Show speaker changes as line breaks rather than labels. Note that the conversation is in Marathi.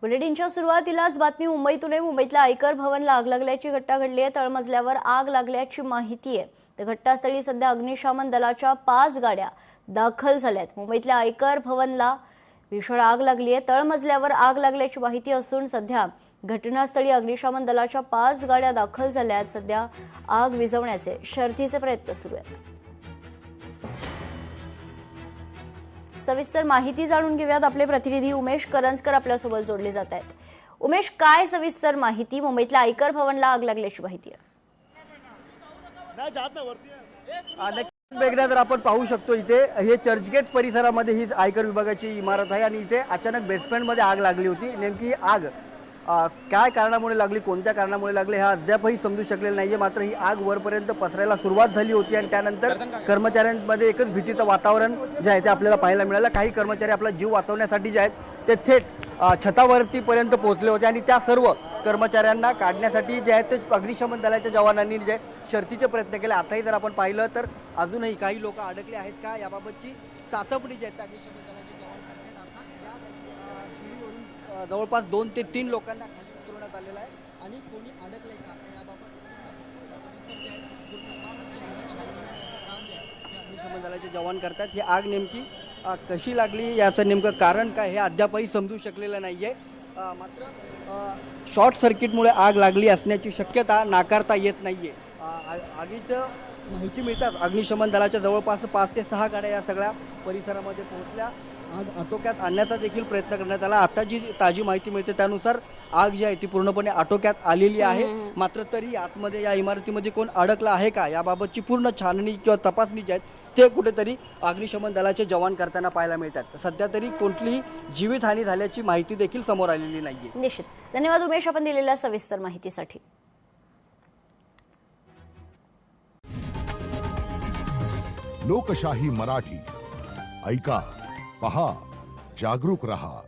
बुलेटिनच्या सुरुवातीलाच बातमी मुंबईतून आहे। मुंबईतल्या आयकर भवनला आग लागल्याची घटना घडली आहे। तळमजल्यावर आग लागल्याची माहिती आहे। तर घटनास्थळी सध्या अग्निशमन दलाच्या 5 गाड्या दाखल झाल्यात। मुंबईतल्या आयकर भवनला भीषण आग लागली आहे। तळमजल्यावर आग लागल्याची माहिती असून सध्या घटनास्थळी अग्निशमन दलाच्या 5 गाड्या दाखल झाल्यात। सध्या आग विझवण्याचे शर्थीचे प्रयत्न सुरू आहेत। सविस्तर माहिती जाणून घेऊयात। आपले प्रतिनिधी उमेश करंजकर आपल्यासोबत जोडले जात आहेत। उमेश, काय सविस्तर माहिती? मुंबईतल्या आयकर भवनला आग लागल्याची माहिती आहे।
वेगळ्या जर आपण पाहू शकतो, इथे हे चर्चगेट परिसरामध्ये ही आयकर विभागाची इमारत आहे आणि इथे अचानक बेसमेंटमध्ये आग लागली होती। नेमकी ही आग काय कारणामुळे लागली, कोणत्या कारणामुळे लागली हे अद्यापही समजू शकलेलं नाहीये। मात्र ही आग वरपर्यंत पसरायला सुरुवात झाली होती आणि त्यानंतर कर्मचाऱ्यांमध्ये एकच भीतीचं वातावरण जे आहे ते आपल्याला पाहायला मिळालं। काही कर्मचारी आपला जीव वाचवण्यासाठी जे आहेत ते थेट छतावरती पर्यंत पोहोचले होते आणि त्या सर्व कर्मचाऱ्यांना काढण्यासाठी जे आहे ते अग्निशमन दलाच्या जवानांनी जे शर्थीचे प्रयत्न केले। आताही जर आपण पाहिलं तर अजूनही काही लोक अडकले आहेत का याबाबतची चाचपणी जी आहे अग्निशमन दलाचे जवान करतात। आता जवळपास 2 ते 3 लोकांना खाली उतरवण्यात आलेलं आहे आणि कोणी अडकले का आता याबाबत अग्निशमन दलाचे जवान करतात। ही आग नेमकी कशी लागली, याचं नेमकं कारण काय हे अद्यापही समजू शकलेलं नाहीये। मात्र शॉर्ट सर्किटमुळे आग लागली असण्याची शक्यता नाकारता येत नाहीये। आगीचं माहिती मिळतात अग्निशमन दलाच्या जवळपास 5 ते 6 गाड्या या सगळ्या परिसरामध्ये पोहोचल्या। आग आटोक्यात आणण्याचा देखील प्रयत्न करण्यात आला। आता जी ताजी माहिती मिळते त्यानुसार आग जी आहे ती पूर्णपणे आटोक्यात आलेली आहे। मात्र तरी आतमध्ये या इमारतीमध्ये कोण अडकलं आहे का याबाबतची पूर्ण छाननी किंवा तपासणी जी आहे ते कुठेतरी अग्निशमन दलाचे जवान करताना पाहायला मिळतात। सध्या तरी कोणतीही जीवितहानी झाल्याची माहिती देखील समोर आलेली नाहीये।
निश्चित धन्यवाद उमेश, आपण दिलेल्या सविस्तर माहितीसाठी।
लोकशाही मराठी ऐका, पहा, जागरूक रहा।